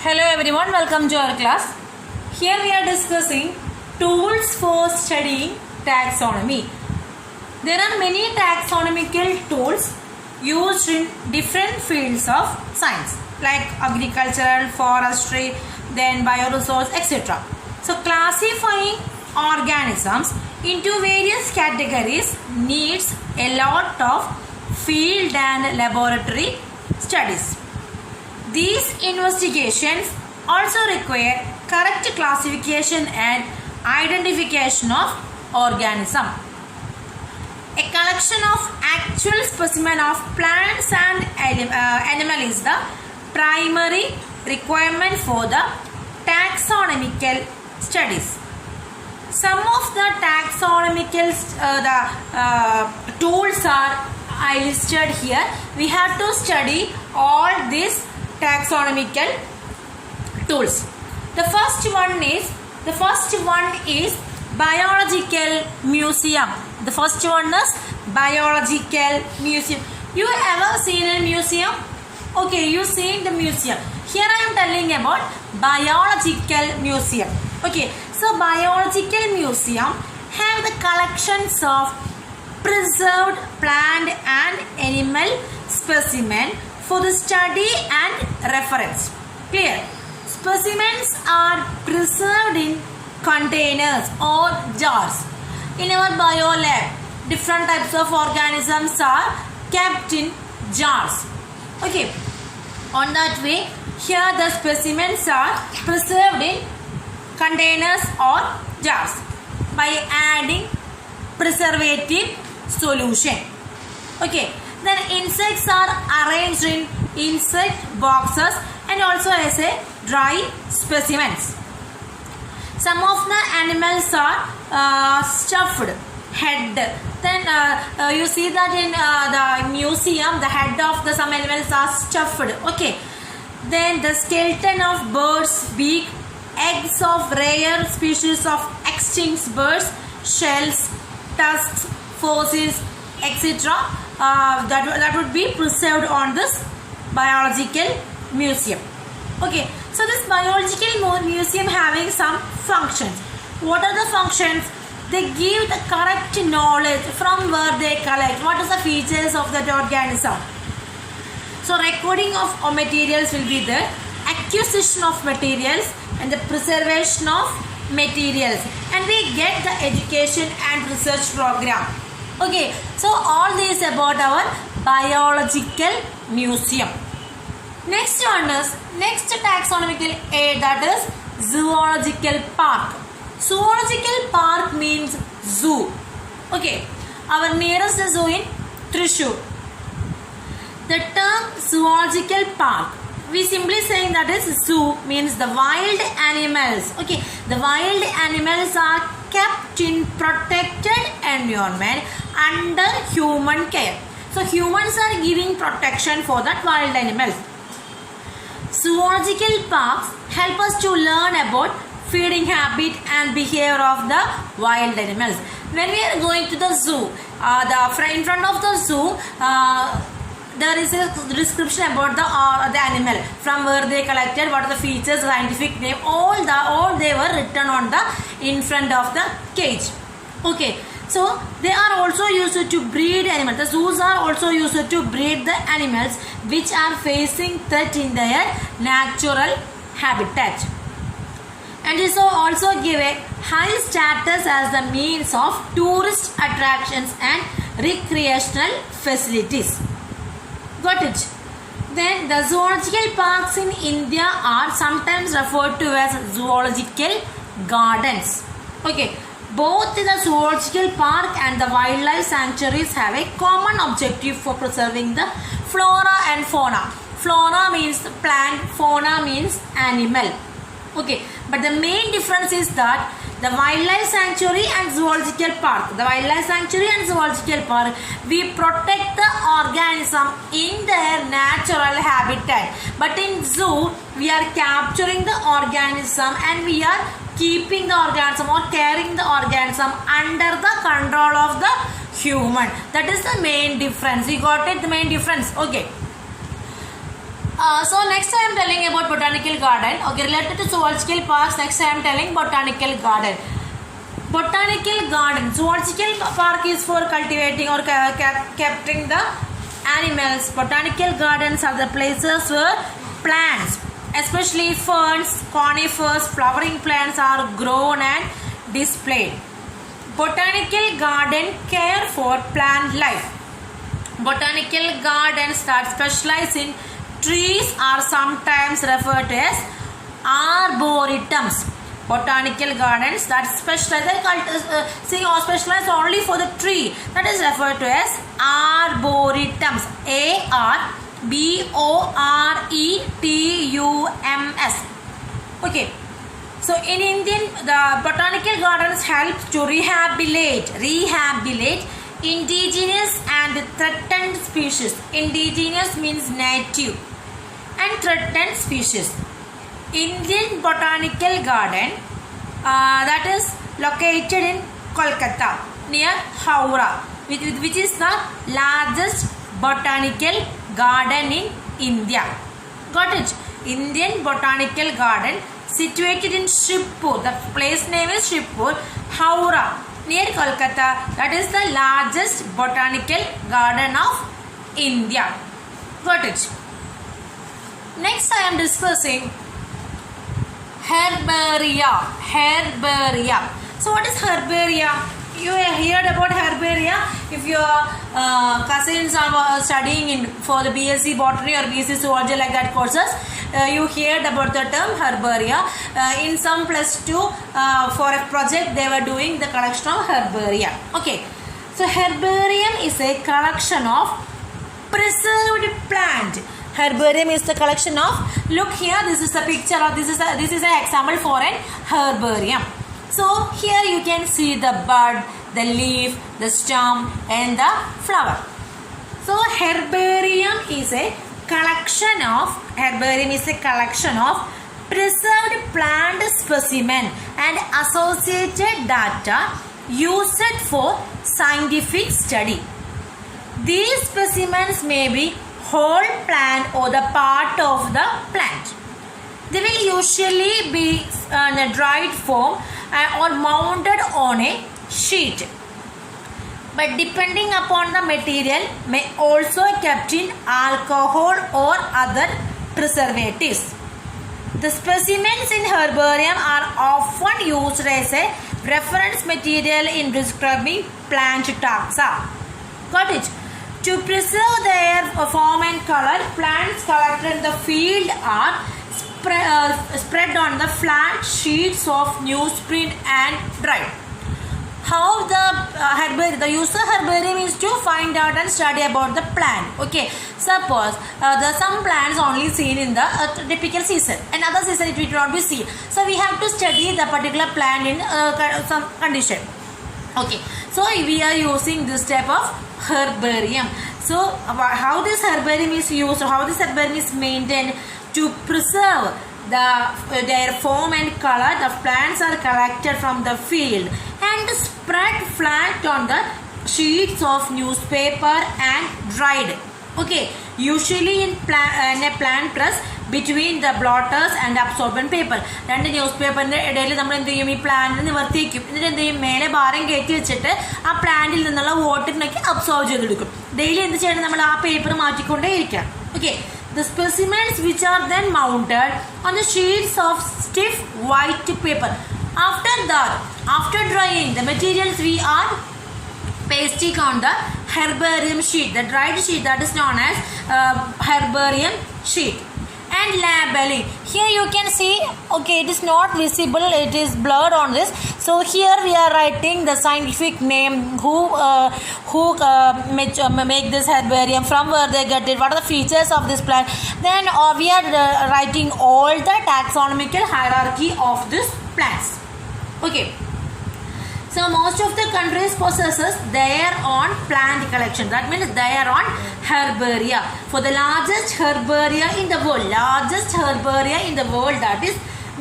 Hello everyone, welcome to our class. Here we are discussing tools for studying taxonomy. There are many taxonomical tools used in different fields of science like agricultural, forestry, then bioresource, etc. So classifying organisms into various categories needs a lot of field and laboratory studies. These investigations also require correct classification and identification of organism. A collection of actual specimen of plants and animal is the primary requirement for the taxonomical studies. Some of the taxonomical tools are listed here. We have to study all these taxonomical tools. The first one is biological museum. The first one is biological museum. You ever seen a museum? Okay, you seen the museum. Here I am telling about biological museum. Okay, so biological museum have the collections of preserved plant and animal specimen for the study and reference. Clear? Specimens are preserved in containers or jars. In our bio lab, different types of organisms are kept in jars. Okay. On that way, here the specimens are preserved in containers or jars by adding preservative solution. Okay. Then insects are arranged in insect boxes and also as a dry specimens. Some of the animals are stuffed head. Then you see that in the museum, the head of the some animals are stuffed. Okay. Then the skeleton of birds, beak, eggs of rare species of extinct birds, shells, tusks, fossils, etc. That would be preserved on this biological museum. Okay, so this biological museum having some functions. What are the functions? They give the correct knowledge from where they collect. What is the features of that organism? So recording of materials will be there, acquisition of materials and the preservation of materials, and we get the education and research program. Okay, so all this about our biological museum. Next taxonomical aid, that is zoological park. Zoological park means zoo. Okay, our nearest zoo in Thrissur. The term zoological park, we simply saying that is zoo means the wild animals. Okay, the wild animals are kept in protected environment under human care. So humans are giving protection for that wild animals. Zoological parks help us to learn about feeding habit and behavior of the wild animals. When we are going to the zoo, in front of the zoo, there is a description about the animal, from where they collected, what are the features, scientific name, all they were written on the in front of the cage. Okay, so they are also used to breed animals. The zoos are also used to breed the animals which are facing threat in their natural habitat, and this also give a high status as the means of tourist attractions and recreational facilities. Got it? Then the zoological parks in India are sometimes referred to as zoological gardens. Okay, both the zoological park and the wildlife sanctuaries have a common objective for preserving the flora and fauna. Flora means plant, fauna means animal. Okay, but the main difference is that the wildlife sanctuary and zoological park, we protect the organism in their natural habitat. But in zoo, we are capturing the organism and we are keeping the organism or carrying the organism under the control of the human. That is the main difference. We got it, the main difference. Okay. So next I am telling about botanical garden. Okay, related to zoological parks. Next I am telling botanical garden. Botanical garden. Zoological park is for cultivating or capturing the animals. Botanical gardens are the places where plants, especially ferns, conifers, flowering plants are grown and displayed. Botanical garden care for plant life. Botanical gardens that specialize in trees are sometimes referred to as arboretums. Botanical gardens that specialize or specialize only for the tree, that is referred to as arboretums. ARBORETUMS. Okay. So in Indian, the botanical gardens help to rehabilitate indigenous and threatened species. Indigenous means native and threatened species. Indian Botanical Garden that is located in Kolkata near Howrah, which is the largest botanical garden in India. Got it? Indian Botanical Garden situated in Shibpur. The place name is Shibpur, Howrah, near Kolkata. That is the largest botanical garden of India. Got it? Next I am discussing herbaria. So what is herbaria? You have heard about herbaria. If your cousins are studying for the BSc Botany or BSc Zoology like that courses, you heard about the term herbaria. In some +2 for a project they were doing the collection of herbaria. Okay, so herbarium is a collection of preserved plant. Herbarium is the collection of, look here, this is a picture of, this is an example for an herbarium. So here you can see the bud, the leaf, the stem and the flower. So herbarium is a collection of preserved plant specimen and associated data used for scientific study. These specimens may be whole plant or the part of the plant. They will usually be in a dried form or mounted on a sheet, but depending upon the material may also kept in alcohol or other preservatives. The specimens in herbarium are often used as a reference material in describing plant taxa. Got it? To preserve their form and color, plants collected in the field are spread on the flat sheets of newsprint and dried. How the use of herbarium is to find out and study about the plant. Okay, suppose some plants only seen in the typical season, another season it will not be seen. So we have to study the particular plant in some condition. Okay, so we are using this type of herbarium. So how this herbarium is used, or how this herbarium is maintained to preserve their form and color. The plants are collected from the field and spread flat on the sheets of newspaper and dried. Okay, usually in a plant press between the blotters and absorbent paper. രണ്ട് ന്യൂസ്പേപ്പറിൻ്റെ ഇടയിൽ നമ്മൾ എന്ത് ചെയ്യും, ഈ പ്ലാന്റിന് നിവർത്തിക്കും. എന്നിട്ട് എന്ത് ചെയ്യും, മേലെ ഭാരം കയറ്റി വെച്ചിട്ട് ആ പ്ലാന്റിൽ നിന്നുള്ള വാട്ടറിനൊക്കെ അബ്സോർവ് ചെയ്തെടുക്കും. ഡെയിലി എന്ത് ചെയ്യണം, നമ്മൾ ആ പേപ്പർ മാറ്റിക്കൊണ്ടേ ഇരിക്കാം. Okay, the specimens which are then mounted on the sheets of stiff white paper. After drying the materials, we are pasting on the herbarium sheet, the dried sheet, that is known as herbarium sheet. And labeling, here you can see, okay, it is not visible, it is blurred on this. So here we are writing the scientific name, who make this herbarium, from where they get it, what are the features of this plant. Then we are writing all the taxonomical hierarchy of this plants. Okay, so most of the countries possesses their own plant collection, that means their own herbaria. For the largest herbaria in the world, that is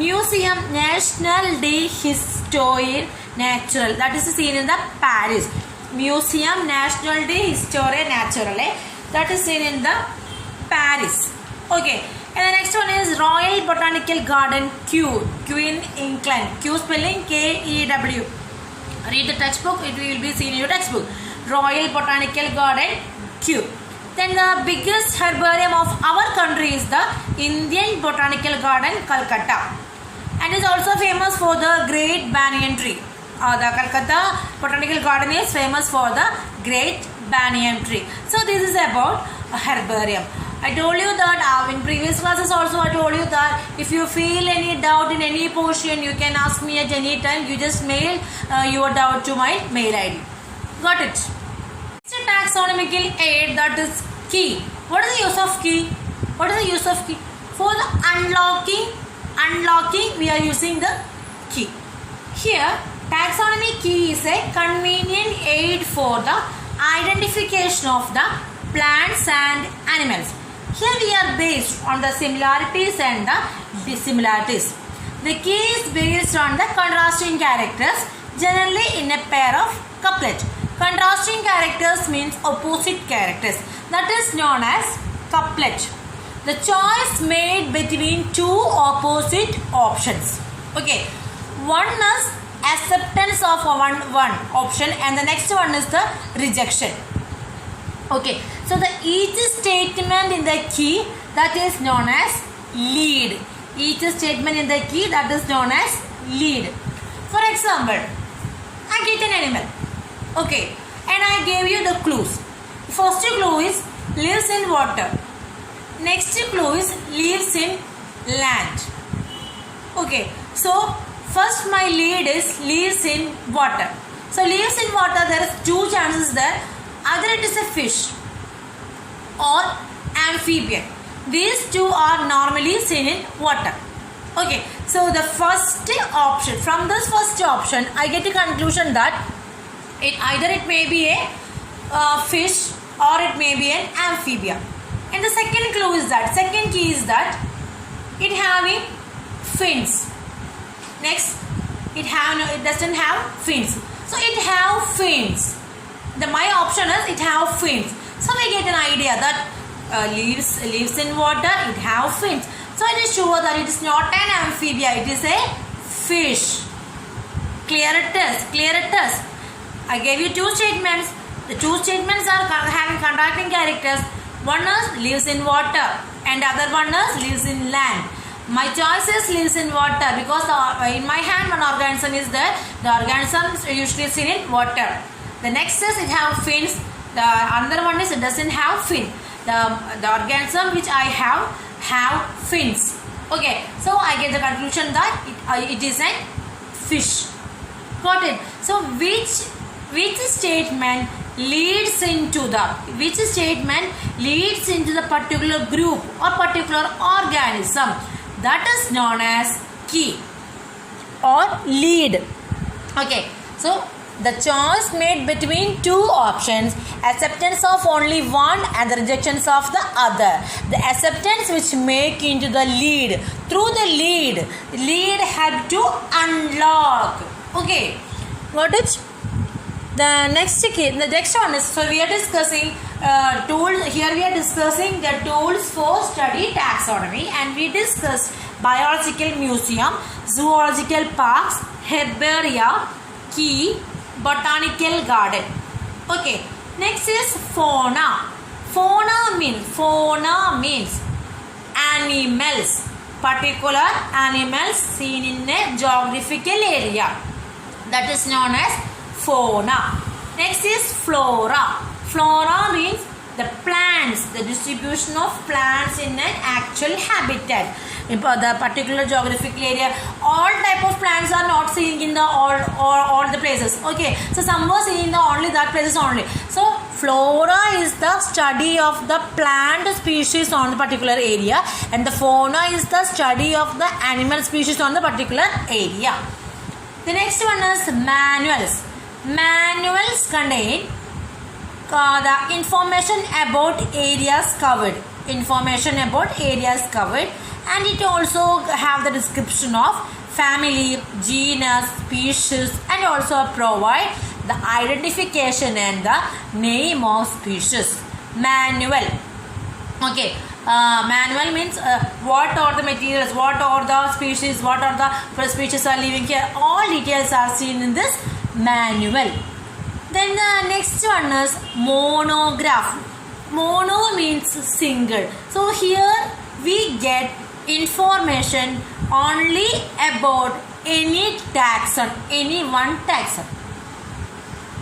Museum National d'Histoire Naturelle, that is seen in the Paris. Museum National d'Histoire Naturelle, that is seen in the Paris. Okay, and the next one is Royal Botanical Garden, Kew in England. Kew spelling Kew. Read the textbook, it will be seen in your textbook. Royal Botanical Garden, Kew. Then the biggest herbarium of our country is the Indian Botanical Garden, Calcutta, and is also famous for the Great Banyan Tree. The Calcutta Botanical Garden is famous for the Great Banyan Tree. So this is about a herbarium. I told you that in previous classes also I told you that if you feel any doubt in any portion, you can ask me at any time. You just mail your doubt to my mail ID. Got it? It's a taxonomical aid, that is key. What is the use of key? What is the use of key? For the unlocking we are using the key. Here taxonomy key is a convenient aid for the identification of the plants and animals. Here we are based on the similarities and the dissimilarities. The key is based on the contrasting characters, generally in a pair of couplet. Contrasting characters means opposite characters. That is known as couplet. The choice made between two opposite options. Okay, one is acceptance of one option and the next one is the rejection. Okay, so the each statement in the key, that is known as lead. Each statement in the key, that is known as lead. For example, I get an animal. Okay, and I gave you the clues. First clue is lives in water. Next clue is lives in land. Okay, so first my lead is lives in water. So lives in water, there is two chances there. Either it is a fish or amphibian. These two are normally seen in water. Okay, so the first option, from this first option I get a conclusion that either it may be a fish or it may be an amphibian. And the second clue is that, second key is that it having fins. Next, it doesn't have fins. So it have fins. My option is it have fins. So we get an idea that lives in water, it have fins. So it is sure that it is not an amphibia, it is a fish. Clear it is. I gave you two statements. The two statements are having contrasting characters. One is lives in water and the other one is lives in land. My choice is lives in water because in my hand one organism is there. The organism is usually seen in water. The next is it have fins. The another one is it doesn't have fin. The organism which I have fins. Okay, so I get the conclusion that it is a fish. Got it? So which statement leads into the particular group or particular organism, that is known as key or lead. Okay, so the choice made between two options, acceptance of only one and the rejections of the other. The acceptance which make into the lead, through the lead help to unlock. Okay, got it? The next one is, so we are discussing tools. Here we are discussing the tools for study taxonomy, and we discussed biological museum, zoological parks, herbaria, key, botanical garden. Okay, next is fauna. Fauna means animals, particular animals seen in a geographical area, that is known as fauna. Next is flora. Flora means the plants, the distribution of plants in an actual habitat. In the particular geographical area, all type of plants are not seen in the all the places. Okay, so some are seen in the only that places only. So flora is the study of the plant species on the particular area, and the fauna is the study of the animal species on the particular area. The next one is manuals. Manuals contain the information about areas covered. And it also have the description of family, genus, species, and also provide the identification and the name of species. Manual. Okay. Manual means what are the materials, what are the species, what are the species are living here. All details are seen in this manual. Then the next one is monograph. Mono means single. So here we get information only about any taxon, any one taxon.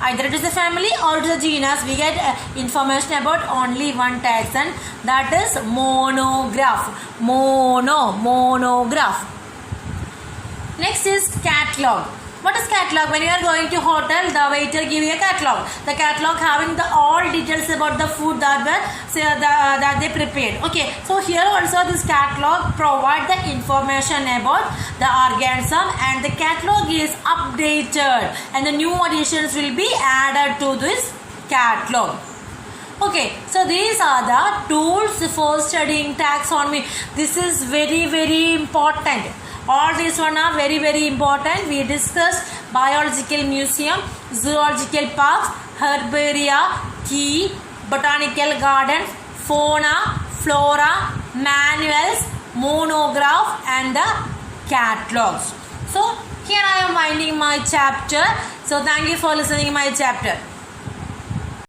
Either it is a family or it is a genus. We get information about only one taxon. That is monograph. Monograph. Next is catalog. What is catalog? When you are going to hotel, the waiter give you a catalog. The catalog having the all details about the food that they prepared. Okay, so here also this catalog provide the information about the organism, and the catalog is updated and the new additions will be added to this catalog. Okay, so these are the tools for studying taxonomy. This is very important. All these one are very important. We discussed biological museum, zoological parks, herbaria, key, botanical gardens, fauna, flora, manuals, monograph and the catalogs. So here I am winding my chapter. So thank you for listening my chapter.